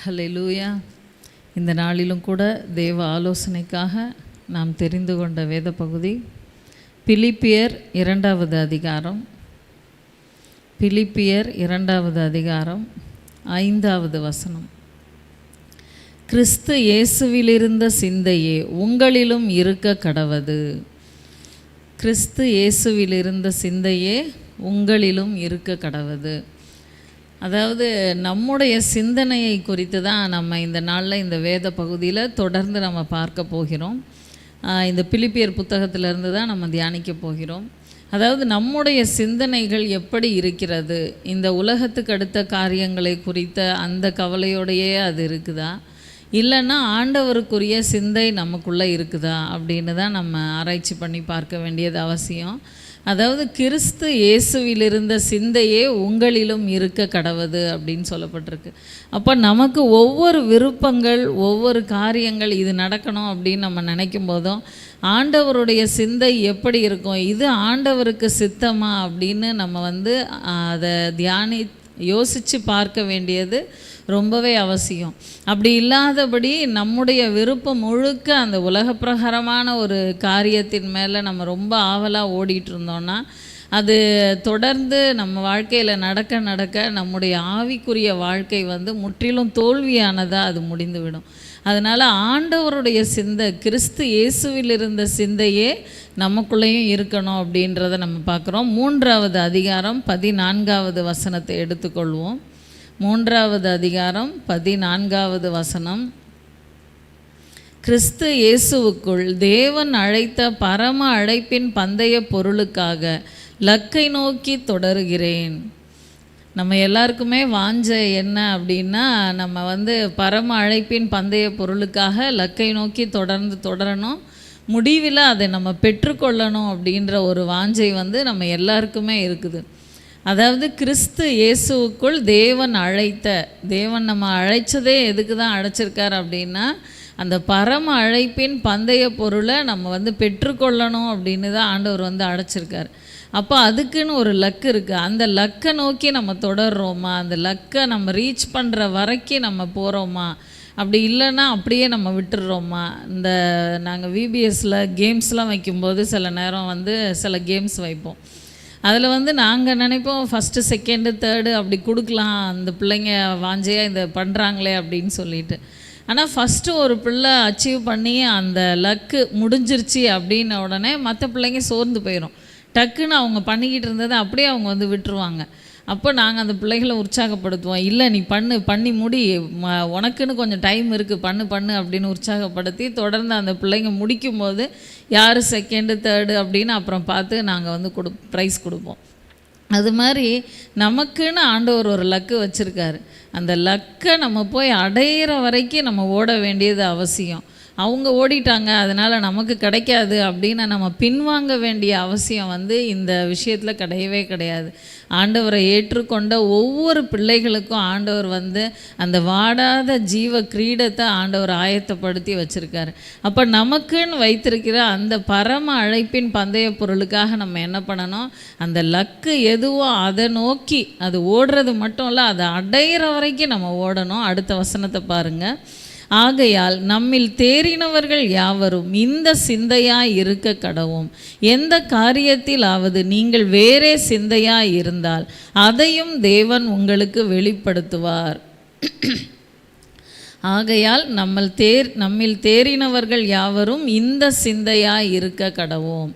ஹல்லேலூயா. இந்த நாளிலும் கூட தேவ ஆலோசனைக்காக நாம் தெரிந்து கொண்ட வேத பகுதி பிலிப்பியர் 2வது அதிகாரம். பிலிப்பியர் 2வது அதிகாரம் 5வது வசனம். கிறிஸ்து இயேசுவிலிருந்த சிந்தையே உங்களிலும் இருக்க கடவது. கிறிஸ்து இயேசுவிலிருந்த சிந்தையே உங்களிலும் இருக்க கடவது. அதாவது நம்முடைய சிந்தனையை குறித்து தான் நம்ம இந்த நாளில் இந்த வேத பகுதியில் தொடர்ந்து நம்ம பார்க்க போகிறோம். இந்த பிலிப்பியர் புத்தகத்திலிருந்து தான் நம்ம தியானிக்க போகிறோம். அதாவது நம்முடைய சிந்தனைகள் எப்படி இருக்கிறது, இந்த உலகத்துக்கு அடுத்த காரியங்களை குறித்த அந்த கவலையோடையே அது இருக்குதா, இல்லைன்னா ஆண்டவருக்குரிய சிந்தை நமக்குள்ளே இருக்குதா அப்படின்னு தான் நம்ம ஆராய்ச்சி பண்ணி பார்க்க வேண்டியது அவசியம். அதாவது கிறிஸ்து இயேசுவிலிருந்த சிந்தையே உங்களிலும் இருக்க கடவது அப்படின்னு சொல்லப்பட்டிருக்கு. அப்போ நமக்கு ஒவ்வொரு விருப்பங்கள், ஒவ்வொரு காரியங்கள் இது நடக்கணும் அப்படின்னு நம்ம நினைக்கும் போதும் ஆண்டவருடைய சிந்தை எப்படி இருக்கும், இது ஆண்டவருக்கு சித்தமா அப்படின்னு நம்ம அதை யோசித்து பார்க்க வேண்டியது ரொம்பவே அவசியம். அப்படி இல்லாதபடி நம்முடைய விருப்பம் முழுக்க அந்த உலகப்பிரகாரமான ஒரு காரியத்தின் மேலே நம்ம ரொம்ப ஆவலாக ஓடிட்டு இருந்தோம்னா அது தொடர்ந்து நம்ம வாழ்க்கையில் நடக்க நம்முடைய ஆவிக்குரிய வாழ்க்கை முற்றிலும் தோல்வியானதாக அது முடிந்துவிடும். அதனால் ஆண்டவருடைய சிந்தை, கிறிஸ்து இயேசுவில் இருந்த சிந்தையே நமக்குள்ளேயும் இருக்கணும் அப்படின்றத நம்ம பார்க்குறோம். 3வது அதிகாரம் 14வது வசனத்தை எடுத்துக்கொள்வோம். 3வது அதிகாரம் 14வது வசனம். கிறிஸ்து இயேசுவுக்குள் தேவன் அழைத்த பரம அழைப்பின் பந்தய பொருளுக்காக லக்கை நோக்கி தொடருகிறேன். நம்ம எல்லாருக்குமே வாஞ்ச என்ன அப்படின்னா, நம்ம பரம அழைப்பின் பந்தய பொருளுக்காக லக்கை நோக்கி தொடரணும், முடிவில் அதை நம்ம பெற்றுக்கொள்ளணும் அப்படின்ற ஒரு வாஞ்சை நம்ம எல்லாருக்குமே இருக்குது. அதாவது கிறிஸ்து இயேசுவுக்குள் தேவன் நம்ம அழைச்சதே எதுக்கு தான் அழைச்சிருக்கார் அப்படின்னா, அந்த பரம அழைப்பின் பந்தய பொருளை நம்ம பெற்றுக்கொள்ளணும் அப்படின்னு தான் ஆண்டவர் அழைச்சிருக்கார். அப்போ அதுக்குன்னு ஒரு லக்கு இருக்குது. அந்த லக்கை நோக்கி நம்ம தொடர்றோமா, அந்த லக்கை நம்ம ரீச் பண்ணுற வரைக்கும் நம்ம போகிறோமா, அப்படி இல்லைன்னா அப்படியே நம்ம விட்டுடுறோமா. நாங்கள் விபிஎஸ்சில் கேம்ஸ்லாம் வைக்கும்போது சில நேரம் சில கேம்ஸ் வைப்போம். அதில் நாங்கள் நினைப்போம் ஃபஸ்ட்டு செகண்டு தேர்டு அப்படி கொடுக்கலாம், அந்த பிள்ளைங்க வாஞ்சையாக இதை பண்ணுறாங்களே அப்படின்னு சொல்லிட்டு. ஆனால் ஃபஸ்ட்டு ஒரு பிள்ளை அச்சீவ் பண்ணி அந்த லக்கு முடிஞ்சிருச்சு அப்படின்ன உடனே மற்ற பிள்ளைங்க சோர்ந்து போயிடும். டக்குன்னு அவங்க பண்ணிக்கிட்டு இருந்ததை அப்படியே அவங்க விட்டுருவாங்க. அப்போ நாங்கள் அந்த பிள்ளைகளை உற்சாகப்படுத்துவோம், இல்லை நீ பண்ணி முடி, உனக்குன்னு கொஞ்சம் டைம் இருக்குது, பண்ணு அப்படின்னு உற்சாகப்படுத்தி தொடர்ந்து அந்த பிள்ளைங்க முடிக்கும்போது யார் செகண்டு தேர்டு அப்படின்னு அப்புறம் பார்த்து நாங்கள் ப்ரைஸ் கொடுப்போம். அது மாதிரி நமக்குன்னு ஆண்டவர் ஒரு லக்கு வச்சுருக்காரு. அந்த லக்கை நம்ம போய் அடையிற வரைக்கும் நம்ம ஓட வேண்டியது அவசியம். அவங்க ஓடிட்டாங்க அதனால் நமக்கு கிடைக்காது அப்படின்னு நம்ம பின்வாங்க வேண்டிய அவசியம் இந்த விஷயத்தில் கிடையவே கிடையாது. ஆண்டவரை ஏற்றுக்கொண்ட ஒவ்வொரு பிள்ளைகளுக்கும் ஆண்டவர் அந்த வாடாத ஜீவ கிரீடத்தை ஆண்டவர் ஆயத்தப்படுத்தி வச்சுருக்காரு. அப்போ நமக்குன்னு வைத்திருக்கிற அந்த பரம அழைப்பின் பந்தய பொருளுக்காக நம்ம என்ன பண்ணணும், அந்த லக்கு எதுவோ அதை நோக்கி அது ஓடுறது மட்டும் இல்லை, அதை அடையிற வரைக்கும் நம்ம ஓடணும். அடுத்த வசனத்தை பாருங்கள். ஆகையால் நம்மில் தேறினவர்கள் யாவரும் இந்த சிந்தையாய் இருக்க கடவும். எந்த காரியத்திலாவது நீங்கள் வேறே சிந்தையாய் இருந்தால் அதையும் தேவன் உங்களுக்கு வெளிப்படுத்துவார். ஆகையால் நம்மில் தேறினவர்கள் யாவரும் இந்த சிந்தையாய் இருக்க கடவும்.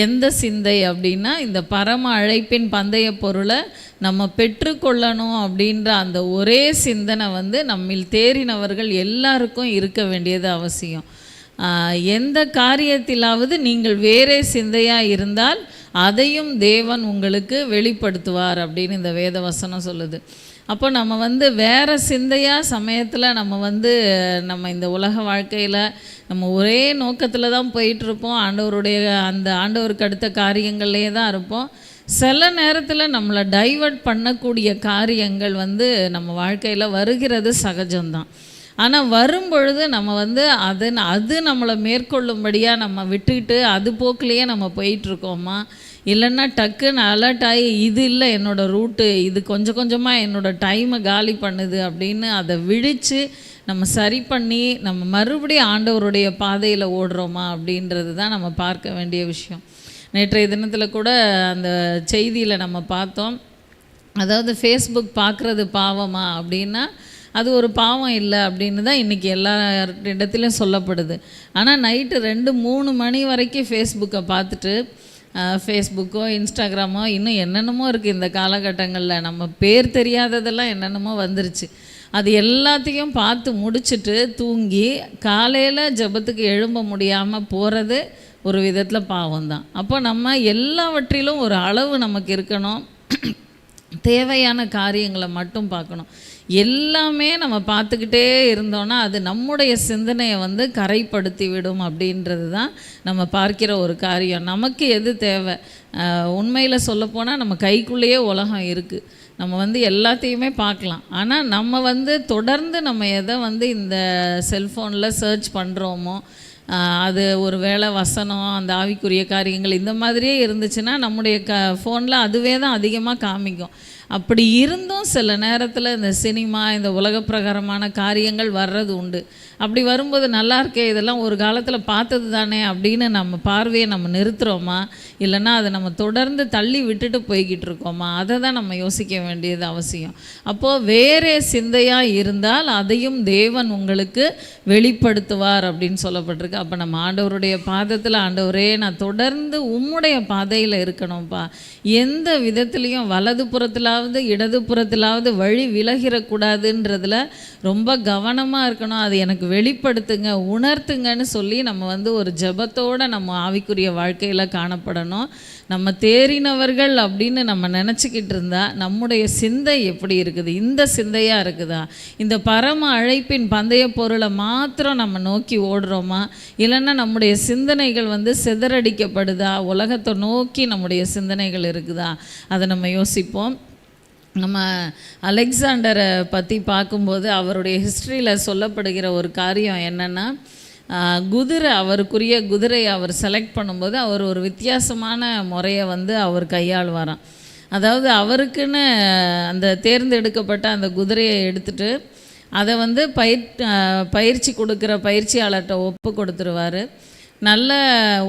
எந்த சிந்தை அப்படின்னா, இந்த பரம அழைப்பின் பந்தய பொருளை நம்ம பெற்றுக்கொள்ளணும் அப்படின்ற அந்த ஒரே சிந்தனை நம்மில் தேறினவர்கள் எல்லாருக்கும் இருக்க வேண்டியது அவசியம். எந்த காரியத்திலாவது நீங்கள் வேறே சிந்தையாக இருந்தால் அதையும் தேவன் உங்களுக்கு வெளிப்படுத்துவார் அப்படின்னு இந்த வேத வசனம் சொல்லுது. அப்போ நம்ம வேறு சிந்தையாக சமயத்தில் நம்ம இந்த உலக வாழ்க்கையில் நம்ம ஒரே நோக்கத்தில் தான் போயிட்டுருப்போம், ஆண்டவருக்கு அடுத்த காரியங்கள்லேயே தான் இருப்போம். சில நேரத்தில் நம்மளை டைவர்ட் பண்ணக்கூடிய காரியங்கள் நம்ம வாழ்க்கையில் வருகிறது சகஜம்தான். ஆனால் வரும்பொழுது நம்ம அது நம்மளை மேற்கொள்ளும்படியாக நம்ம விட்டுக்கிட்டு அது போக்கிலேயே நம்ம போயிட்டுருக்கோமா, இல்லைன்னா டக்குன்னு அலர்ட் ஆகி இது இல்லை என்னோடய ரூட்டு, இது கொஞ்சம் கொஞ்சமாக என்னோடய டைமை காலி பண்ணுது அப்படின்னு அதை விழித்து நம்ம சரி பண்ணி நம்ம மறுபடியும் ஆண்டவருடைய பாதையில் ஓடுறோமா அப்படின்றது தான் நம்ம பார்க்க வேண்டிய விஷயம். நேற்றைய தினத்தில் கூட அந்த செய்தியில் நம்ம பார்த்தோம், அதாவது ஃபேஸ்புக் பார்க்குறது பாவமா அப்படின்னா அது ஒரு பாவம் இல்லை அப்படின்னு தான் இன்றைக்கி எல்லா இடத்துலையும் சொல்லப்படுது. ஆனால் நைட்டு 2-3 மணி வரைக்கும் ஃபேஸ்புக்கை பார்த்துட்டு ஃபேஸ்புக்கோ இன்ஸ்டாகிராமோ இன்னும் என்னென்னமோ இருக்குது இந்த காலகட்டங்களில், நம்ம பேர் தெரியாததெல்லாம் என்னென்னமோ வந்துருச்சு. அது எல்லாத்தையும் பார்த்து முடிச்சுட்டு தூங்கி காலையில் ஜெபத்துக்கு எழும்ப முடியாமல் போகிறது ஒரு விதத்தில் பாவம்தான். அப்போ நம்ம எல்லாவற்றிலும் ஒரு அளவு நமக்கு இருக்கணும். தேவையான காரியங்களை மட்டும் பார்க்கணும். எல்லாமே நம்ம பார்த்துக்கிட்டே இருந்தோன்னா அது நம்முடைய சிந்தனையை வந்து கரைப்படுத்தி விடும் அப்படின்றது தான் நம்ம பார்க்கிற ஒரு காரியம். நமக்கு எது தேவை? உண்மையில் சொல்லப்போனால் நம்ம கைக்குள்ளேயே உலகம் இருக்குது. நம்ம வந்து எல்லாத்தையுமே பார்க்கலாம். ஆனால் நம்ம வந்து தொடர்ந்து நம்ம எதை வந்து இந்த செல்ஃபோனில் சர்ச் பண்ணுறோமோ அது ஒரு வேளை வசனம், அந்த ஆவிக்குரிய காரியங்கள் இந்த மாதிரியே இருந்துச்சுன்னா நம்முடைய ஃபோனில் அதுவே தான் அதிகமாக காமிக்கும். அப்படி இருந்தும் சில நேரத்தில் இந்த சினிமா, இந்த உலக பிரகாரமான காரியங்கள் வர்றது உண்டு. அப்படி வரும்போது நல்லா இருக்கே, இதெல்லாம் ஒரு காலத்தில் பார்த்தது தானே அப்படின்னு நம்ம பார்வையை நம்ம நிறுத்துகிறோமா, இல்லைன்னா அதை நம்ம தொடர்ந்து தள்ளி விட்டுட்டு போய்கிட்டு இருக்கோமா, அதை தான் நம்ம யோசிக்க வேண்டியது அவசியம். அப்போது வேறே சிந்தையாக இருந்தால் அதையும் தேவன் உங்களுக்கு வெளிப்படுத்துவார் அப்படின்னு சொல்லப்பட்டிருக்கு. அப்போ நம்ம ஆண்டவருடைய பாதத்தில், ஆண்டவரே நான் தொடர்ந்து உம்முடைய பாதையில் இருக்கணும்ப்பா, எந்த விதத்துலேயும் வலது புறத்திலாவது இடது புறத்திலாவது வழி விலகிடக்கூடாதுன்றதில் ரொம்ப கவனமாக இருக்கணும். அது எனக்கு வெளிப்படுத்துங்க, உணர்த்துங்கன்னு சொல்லி நம்ம வந்து ஒரு ஜெபத்தோடு நம்ம ஆவிக்குரிய வாழ்க்கையில் காணப்படணும். நம்ம தேறினவர்கள் அப்படின்னு நம்ம நினச்சிக்கிட்டு இருந்தால் நம்முடைய சிந்தை எப்படி இருக்குது? இந்த சிந்தையாக இருக்குதா? இந்த பரம அழைப்பின் பந்தய பொருளை மாத்திரம் நம்ம நோக்கி ஓடுறோமா, இல்லைன்னா நம்முடைய சிந்தனைகள் வந்து சிதறடிக்கப்படுதா? உலகத்தை நோக்கி நம்முடைய சிந்தனைகள் இருக்குதா? அதை நம்ம யோசிப்போம். நம்ம அலெக்சாண்டரை பற்றி பார்க்கும்போது அவருடைய ஹிஸ்ட்ரியில் சொல்லப்படுகிற ஒரு காரியம் என்னென்னா, குதிரை, அவருக்குரிய குதிரையை அவர் செலக்ட் பண்ணும்போது அவர் ஒரு வித்தியாசமான முறையை வந்து அவர் கையாளுவாராம். அதாவது அவருக்குன்னு அந்த தேர்ந்தெடுக்கப்பட்ட அந்த குதிரையை எடுத்துகிட்டு அதை வந்து பயிற்சி கொடுக்குற பயிற்சியாளர்கிட்ட ஒப்பு கொடுத்துருவார். நல்ல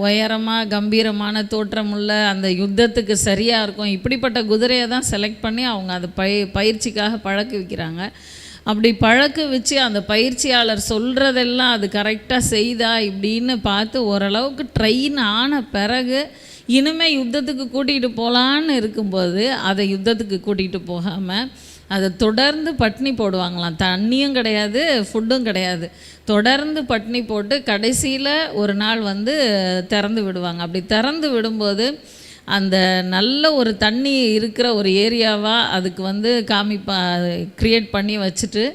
உயரமாக கம்பீரமான தோற்றமுள்ள அந்த யுத்தத்துக்கு சரியாக இருக்கும் இப்படிப்பட்ட குதிரையை தான் செலக்ட் பண்ணி அவங்க அதை பயிற்சிக்காக பழக்க வைக்கிறாங்க. அப்படி பழக்க வச்சு அந்த பயிற்சியாளர் சொல்கிறதெல்லாம் அது கரெக்டாக செய்தா இப்படின்னு பார்த்து ஓரளவுக்கு ட்ரெயின் ஆன பிறகு இனிமேல் யுத்தத்துக்கு கூட்டிகிட்டு போகலான்னு இருக்கும்போது அதை யுத்தத்துக்கு கூட்டிகிட்டு போகாமல் அதை தொடர்ந்து பட்னி போடுவாங்களாம். தண்ணியும் கிடையாது, ஃபுட்டும் கிடையாது. தொடர்ந்து பட்னி போட்டு கடைசியில் ஒரு நாள் வந்து திறந்து விடுவாங்க. அப்படி திறந்து விடும்போது அந்த நல்ல ஒரு தண்ணி இருக்கிற ஒரு ஏரியாவாக அதுக்கு வந்து க்ரியேட் பண்ணி வச்சுட்டு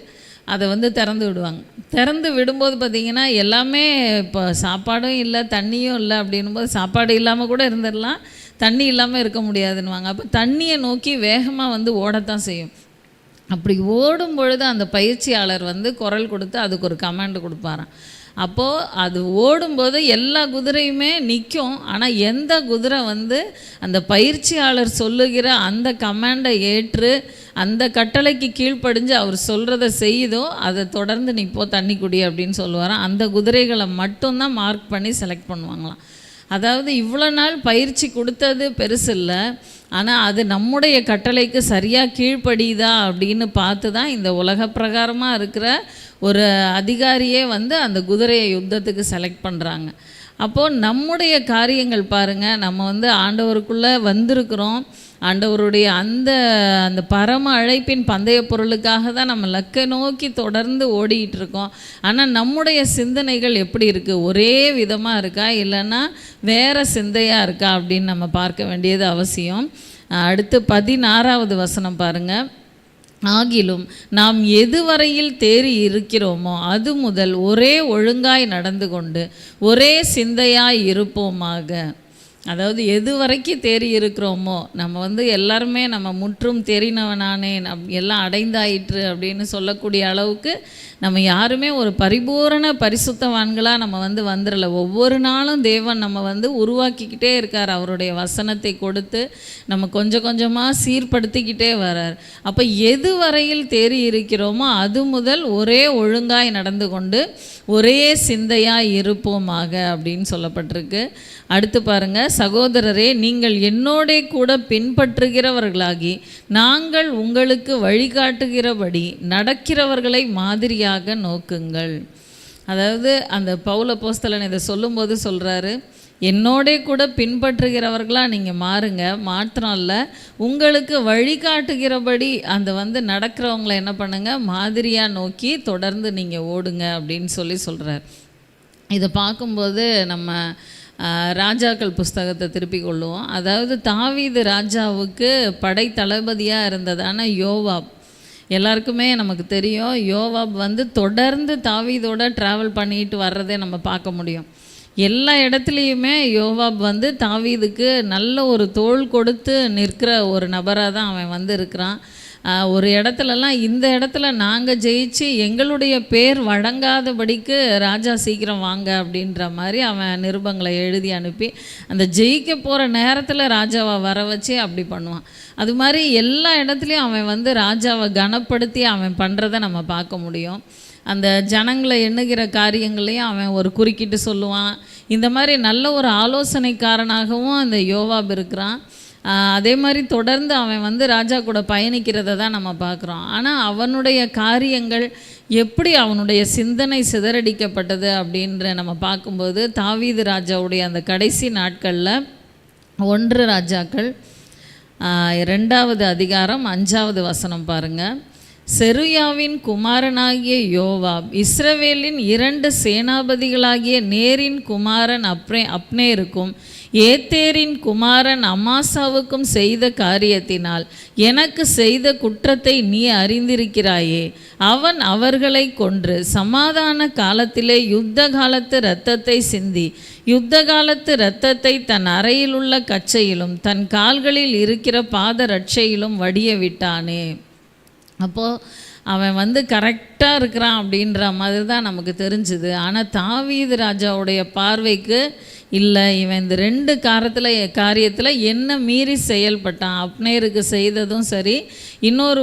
அதை வந்து திறந்து விடுவாங்க. திறந்து விடும்போது பார்த்திங்கன்னா எல்லாமே இப்போ சாப்பாடும் இல்லை தண்ணியும் இல்லை அப்படின்னும்போது சாப்பாடு இல்லாமல் கூட இருந்துடலாம், தண்ணி இல்லாமல் இருக்க முடியாதுன்னுவாங்க. அப்போ தண்ணியை நோக்கி வேகமாக வந்து ஓடத்தான் செய்யும். அப்படி ஓடும் பொழுது அந்த பயிற்சியாளர் வந்து குரல் கொடுத்து அதுக்கு ஒரு கமாண்டு கொடுப்பாராம். அப்போது அது ஓடும்போது எல்லா குதிரையுமே நிற்கும். ஆனால் எந்த குதிரை வந்து அந்த பயிற்சியாளர் சொல்லுகிற அந்த கமாண்டை ஏற்று அந்த கட்டளைக்கு கீழ்ப்படிஞ்சு அவர் சொல்கிறத செய்யுதோ அதை தொடர்ந்து நிற்போ தண்ணி குடி அப்படின்னு சொல்லுவாராம். அந்த குதிரைகளை மட்டும்தான் மார்க் பண்ணி செலக்ட் பண்ணுவாங்களாம். அதாவது இவ்வளோ நாள் பயிற்சி கொடுத்தது பெருசு இல்லை, ஆனால் அது நம்முடைய கட்டளைக்கு சரியாக கீழ்ப்படியுதா அப்படின்னு பார்த்து தான் இந்த உலக பிரகாரமாக இருக்கிற ஒரு அதிகாரியே வந்து அந்த குதிரையை யுத்தத்துக்கு செலக்ட் பண்ணுறாங்க. அப்போது நம்முடைய காரியங்கள் பாருங்கள், நம்ம வந்து ஆண்டவருக்குள்ளே வந்திருக்கிறோம். ஆண்டவருடைய அந்த பரம அழைப்பின் பந்தய பொருளுக்காக தான் நம்ம லக்கை நோக்கி தொடர்ந்து ஓடிக்கிட்டு இருக்கோம். ஆனால் நம்முடைய சிந்தனைகள் எப்படி இருக்குது? ஒரே விதமாக இருக்கா, இல்லைன்னா வேறு சிந்தையாக இருக்கா அப்படின்னு நம்ம பார்க்க வேண்டியது அவசியம். அடுத்து 16வது வசனம் பாருங்கள். ஆகிலும் நாம் எதுவரையில் தேறி இருக்கிறோமோ அது முதல் ஒரே ஒழுங்காய் நடந்து கொண்டு ஒரே சிந்தையாய் இருப்போமாக. அதாவது எது வரைக்கும் தேறி இருக்கிறோமோ, நம்ம வந்து எல்லாருமே நம்ம முற்றும் தேறினவனானே எல்லாம் அடைந்தாயிற்று அப்படின்னு சொல்லக்கூடிய அளவுக்கு நம்ம யாருமே ஒரு பரிபூரண பரிசுத்தவான்களாக நம்ம வந்து வந்துடல. ஒவ்வொரு நாளும் தேவன் நம்ம வந்து உருவாக்கிக்கிட்டே இருக்கார். அவருடைய வசனத்தை கொடுத்து நம்ம கொஞ்சம் கொஞ்சமாக சீர்படுத்திக்கிட்டே வரார். அப்போ எது வரையில் தேறி இருக்கிறோமோ அது முதல் ஒரே ஒழுங்காய் நடந்து கொண்டு ஒரே சிந்தையாக இருப்போமாக அப்படின்னு சொல்லப்பட்டிருக்கு. அடுத்து பாருங்க, சகோதரரே நீங்கள் என்னோடே கூட பின்பற்றுகிறவர்களாகி நாங்கள் உங்களுக்கு வழிகாட்டுகிறபடி நடக்கிறவர்களை மாதிரியாக நோக்குங்கள். அதாவது அந்த பவுல் அப்போஸ்தலன் இதை சொல்லும்போது சொல்கிறாரு, என்னோடே கூட பின்பற்றுகிறவர்களாக நீங்கள் மாறுங்க, மாத்திரம் இல்லை உங்களுக்கு வழிகாட்டுகிறபடி அந்த வந்து நடக்கிறவங்கள என்ன பண்ணுங்கள், மாதிரியாக நோக்கி தொடர்ந்து நீங்கள் ஓடுங்க அப்படின்னு சொல்கிறார். இதை பார்க்கும்போது நம்ம ராஜாக்கள் புஸ்தகத்தை திருப்பி கொள்ளுவோம். அதாவது தாவீது ராஜாவுக்கு படை தளபதியாக இருந்ததான யோவாப், எல்லாருக்குமே நமக்கு தெரியும். யோவாப் வந்து தொடர்ந்து தாவீதோட ட்ராவல் பண்ணிட்டு வர்றதே நம்ம பார்க்க முடியும். எல்லா இடத்துலையுமே யோவாப் வந்து தாவீதுக்கு நல்ல ஒரு தோள் கொடுத்து நிற்கிற ஒரு நபராக தான் அவன் வந்து இருக்கிறான். ஒரு இடத்துலலாம் இந்த இடத்துல நாங்கள் ஜெயிச்சு எங்களுடைய பேர் வழங்காதபடிக்கு ராஜா சீக்கிரம் வாங்க அப்படின்ற மாதிரி அவன் நிருபங்களை எழுதி அனுப்பி அந்த ஜெயிக்க போகிற நேரத்தில் ராஜாவை வர வச்சு அப்படி பண்ணுவான். அது மாதிரி எல்லா இடத்துலையும் அவன் வந்து ராஜாவை கனப்படுத்தி அவன் பண்ணுறதை நம்ம பார்க்க முடியும். அந்த ஜனங்களை எண்ணுகிற காரியங்களையும் அவன் ஒரு குறுக்கிட்டு சொல்லுவான். இந்த மாதிரி நல்ல ஒரு ஆலோசனைக்காரனாகவும் அந்த யோவாப் இருக்கிறான். அதே மாதிரி தொடர்ந்து அவன் வந்து ராஜா கூட பயணிக்கிறத தான் நம்ம பார்க்குறோம். ஆனால் அவனுடைய காரியங்கள் எப்படி அவனுடைய சிந்தனை சிதறடிக்கப்பட்டது அப்படின்ற நம்ம பார்க்கும்போது தாவீது ராஜாவுடைய அந்த கடைசி நாட்களில் 1 ராஜாக்கள் 2வது அதிகாரம் 5வது வசனம் பாருங்கள். செருயாவின் குமாரனாகிய யோவாப் இஸ்ரவேலின் 2 சேனாபதிகளாகிய நேரின் குமாரன் அப்னேருக்கும் ஏத்தேரின் குமாரன் அமாசாவுக்கும் செய்த காரியத்தினால் எனக்கு செய்த குற்றத்தை நீ அறிந்திருக்கிறாயே. அவன் அவர்களை கொன்று சமாதான காலத்திலே யுத்த காலத்து இரத்தத்தை சிந்தி யுத்த காலத்து இரத்தத்தை தன் அறையில் உள்ள கச்சையிலும் தன் கால்களில் இருக்கிற பாத ரட்சையிலும் வடிய விட்டானே. அப்போது அவன் வந்து கரெக்டாக இருக்கிறான் அப்படின்ற மாதிரி தான் நமக்கு தெரிஞ்சுது. ஆனால் தாவீது ராஜாவுடைய பார்வைக்கு இல்லை, இவன் இந்த 2 காரியத்தில் என்ன மீறி செயல்பட்டான். அப்னேருக்கு செய்ததும் சரி, இன்னொரு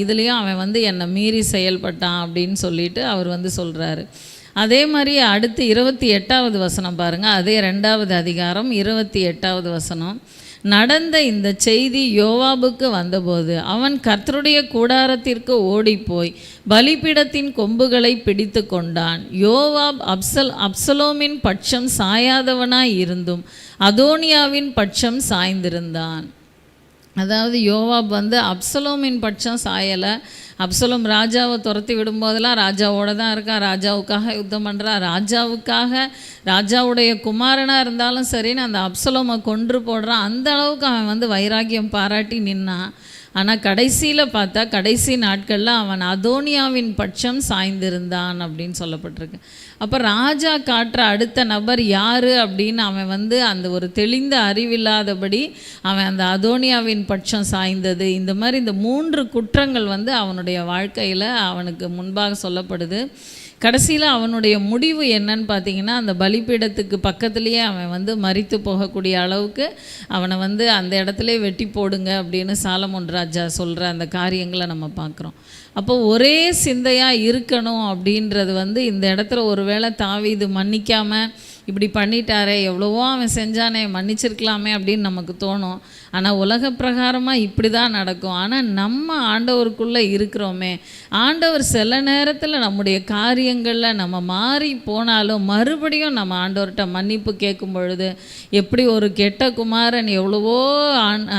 இதுலேயும் அவன் வந்து என்னை மீறி செயல்பட்டான் அப்படின்னு சொல்லிட்டு அவர் வந்து சொல்கிறாரு. அதே மாதிரி அடுத்து 28வது வசனம் பாருங்கள். அதே 2வது அதிகாரம் 28வது வசனம். நடந்த இந்த செய்தி யோவாபுக்கு வந்தபோது அவன் கர்த்தருடைய கூடாரத்திற்கு ஓடிப்போய் பலிபீடத்தின் கொம்புகளை பிடித்து கொண்டான். யோவாப் அப்சலோமின் பட்சம் சாயாதவனாய் இருந்தும் அதோனியாவின் பட்சம் சாய்ந்திருந்தான். அதாவது யோவாப் வந்து அப்சலோமின் பட்சம் சாயலை. அப்சலோம் ராஜாவை துரத்தி விடும்போதெல்லாம் ராஜாவோட தான் இருக்கான், ராஜாவுக்காக யுத்தம் பண்ணுறான், ராஜாவுடைய குமாரனாக இருந்தாலும் சரின்னு அந்த அப்சலோமை கொன்று போடுறான். அந்த அளவுக்கு அவன் வந்து வைராக்கியம் பாராட்டி நின்னான். ஆனால் கடைசியில் பார்த்தா கடைசி நாட்களில் அவன் அதோனியாவின் பட்சம் சாய்ந்திருந்தான் அப்படின்னு சொல்லப்பட்டிருக்கு. அப்போ ராஜா காட்டுற அடுத்த நபர் யார் அப்படின்னு அவன் வந்து அந்த ஒரு தெளிந்த அறிவில்லாதபடி அவன் அந்த அதோனியாவின் பட்சம் சாய்ந்தது. இந்த மாதிரி இந்த 3 குற்றங்கள் வந்து அவனுடைய வாழ்க்கையில் அவனுக்கு முன்பாக சொல்லப்படுது. கடைசியில் அவனுடைய முடிவு என்னன்னு பார்த்தீங்கன்னா, அந்த பலிபீடத்துக்கு பக்கத்துலேயே அவன் வந்து மரித்து போகக்கூடிய அளவுக்கு அவனை வந்து அந்த இடத்துல வெட்டி போடுங்க அப்படின்னு சாலமோன் ராஜா சொல்கிற அந்த காரியங்களை நம்ம பார்க்குறோம். அப்போ ஒரே சிந்தையாக இருக்கணும் அப்படின்றது வந்து இந்த இடத்துல ஒருவேளை தாவீது மன்னிக்காமல் இப்படி பண்ணிட்டாரே, எவ்வளவோ அவன் செஞ்சானே, மன்னிச்சிருக்கலாமே அப்படின்னு நமக்கு தோணும். ஆனால் உலக பிரகாரமாக இப்படி தான் நடக்கும். ஆனால் நம்ம ஆண்டவருக்குள்ளே இருக்கிறோமே, ஆண்டவர் சில நேரத்தில் நம்முடைய காரியங்களில் நம்ம மாறி போனாலும் மறுபடியும் நம்ம ஆண்டவர்கிட்ட மன்னிப்பு கேட்கும் பொழுது, எப்படி ஒரு கெட்ட குமாரன் எவ்வளவோ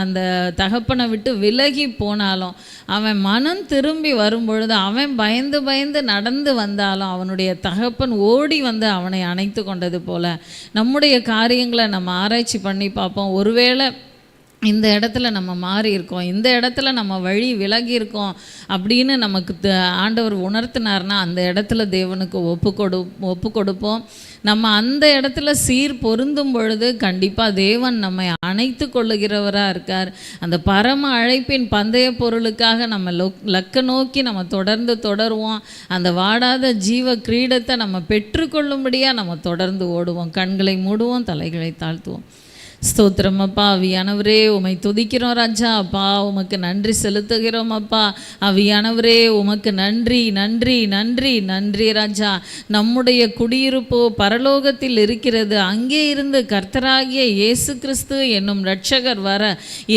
அந்த தகப்பனை விட்டு விலகி போனாலும் அவன் மனம் திரும்பி வரும்பொழுது அவன் பயந்து பயந்து நடந்து வந்தாலும் அவனுடைய தகப்பன் ஓடி வந்து அவனை அணைத்து கொண்டது போல் நம்முடைய காரியங்களை நம்ம ஆராய்ச்சி பண்ணி பார்ப்போம். ஒருவேளை இந்த இடத்துல நம்ம மாறி இருக்கோம், இந்த இடத்துல நம்ம வழி விலகி இருக்கோம் அப்படின்னு நமக்கு ஆண்டவர் உணர்த்தினார்னா அந்த இடத்துல தேவனுக்கு ஒப்பு கொடுப்போம். நம்ம அந்த இடத்துல சீர் பொருந்தும் பொழுது கண்டிப்பாக தேவன் நம்மை அணைத்து கொள்ளுகிறவராக இருக்கார். அந்த பரம அழைப்பின் பந்தய பொருளுக்காக நம்ம லக்க நோக்கி நம்ம தொடருவோம். அந்த வாடாத ஜீவ கிரீடத்தை நம்ம பெற்றுக்கொள்ளும்படியாக நம்ம தொடர்ந்து ஓடுவோம். கண்களை மூடுவோம், தலைகளை தாழ்த்துவோம். ஸ்தோத்திரம் அப்பா. ஆவியானவரே உமை துதிக்கிறோம் ராஜா. அப்பா உமக்கு நன்றி செலுத்துகிறோம் அப்பா. ஆவியானவரே உமக்கு நன்றி நன்றி நன்றி நன்றி ராஜா. நம்முடைய குடியிருப்போ பரலோகத்தில் இருக்கிறது. அங்கே இருந்து கர்த்தராகிய இயேசு கிறிஸ்து என்னும் இரட்சகர் வர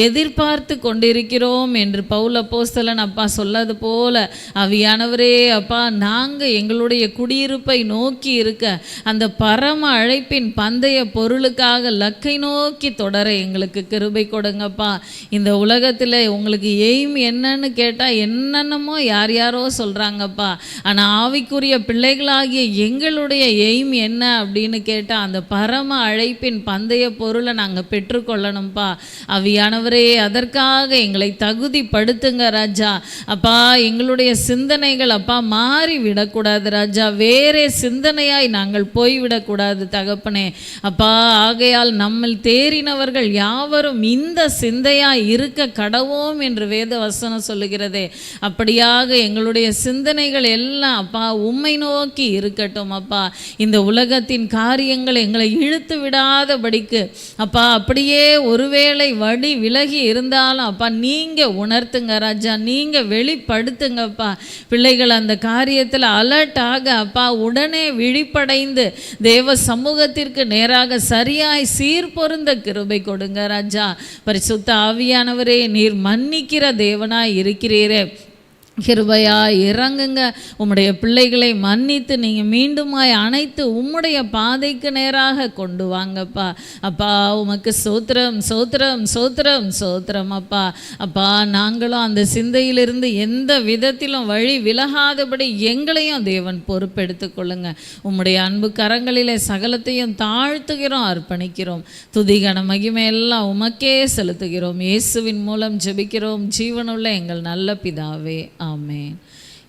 எதிர்பார்த்து கொண்டிருக்கிறோம் என்று பவுல் அப்போஸ்தலன் அப்பா சொல்லது போல ஆவியானவரே அப்பா, நாங்கள் எங்களுடைய குடியிருப்பை நோக்கி இருக்க அந்த பரம அழைப்பின் பந்தய பொருளுக்காக லக்கை நோக்கி தொடர எங்களுக்கு கிருபை கொடுங்கப்பா. இந்த உலகத்தில் உங்களுக்கு எய்ம் என்னன்னு கேட்டால் என்னென்னமோ யாரோ சொல்கிறாங்கப்பா. ஆனால் ஆவிக்குரிய பிள்ளைகளாகிய எங்களுடைய எய்ம் என்ன அப்படின்னு கேட்டால் அந்த பரம அழைப்பின் பந்தய பொருளை நாங்கள் பெற்றுக்கொள்ளணும்ப்பா. ஆவியானவரே அதற்காக எங்களை தகுதிப்படுத்துங்க ராஜா. அப்பா எங்களுடைய சிந்தனைகள் அப்பா மாறி விடக்கூடாது ராஜா. வேறே சிந்தனையாய் நாங்கள் போய்விடக்கூடாது தகப்பனே. அப்பா ஆகையால் நம்மில் தேறினவர்கள் யாவரும் இந்த சிந்தையாய் இருக்க கடவோம் என்று வேத வசனம் சொல்லுகிறதே. அப்படியாக எங்களுடைய சிந்தனைகள் எல்லாம் அப்பா உம்மை நோக்கி இருக்கட்டும் அப்பா. இந்த உலகத்தின் காரியங்கள் எங்களை இழுத்து விடாதபடிக்கு அப்பா, அப்படியே ஒருவேளை வழி விலகி இருந்தாலும் அப்பா நீங்கள் உணர்த்துங்க ராஜா, நீங்கள் வெளிப்படுத்துங்கப்பா. பிள்ளைகள் அந்த காரியத்தில் அலர்ட்டாக அப்பா உடனே விழிப்படைந்து தேவ சமூகத்திற்கு நேராக சரியாய் சீர் பொருந்த கிருபை கொடுங்க ராஜா. பரிசுத்த ஆவியானவரே நீர் மன்னிக்கிற தேவனாய் இருக்கிறீரே, கிருபையா இறங்குங்க. உம்முடைய பிள்ளைகளை மன்னித்து நீங்கள் மீண்டுமாய் அனைத்து உம்முடைய பாதைக்கு நேராக கொண்டு வாங்கப்பா. அப்பா உமக்கு சோத்திரம் சோத்திரம் சோத்திரம் சோத்திரம் அப்பா. அப்பா நாங்களும் அந்த சிந்தையிலிருந்து எந்த விதத்திலும் வழி விலகாதபடி எங்களையும் தேவன் பொறுப்பெடுத்து கொள்ளுங்க. உம்முடைய அன்பு கரங்களிலே சகலத்தையும் தாழ்த்துகிறோம், அர்ப்பணிக்கிறோம். துதிகன மகிமையெல்லாம் உமக்கே செலுத்துகிறோம். இயேசுவின் மூலம் ஜெபிக்கிறோம் ஜீவனுள்ள எங்கள் நல்ல பிதாவே, ஆமென்.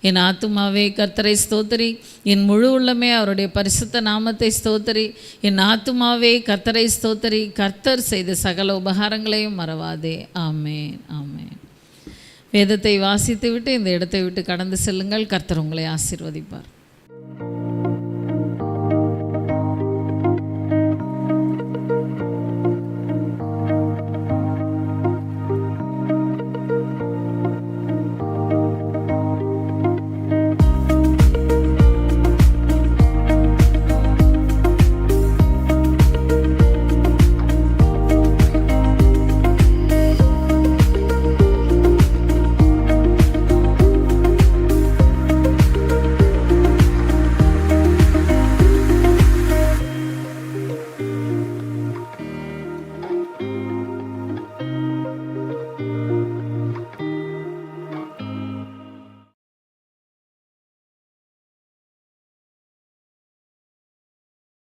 என் ஆத்துமாவே கர்த்தரை ஸ்தோத்திரி, என் முழு உள்ளமே அவருடைய பரிசுத்த நாமத்தை ஸ்தோத்திரி. என் ஆத்துமாவே கர்த்தரை ஸ்தோத்திரி, கர்த்தர் செய்த சகல உபகாரங்களையும் மறவாதே. ஆமென் ஆமென். வேதத்தை வாசித்து விட்டு இந்த இடத்தை விட்டு கடந்து செல்லுங்கள். கர்த்தர் உங்களை ஆசீர்வதிப்பார்.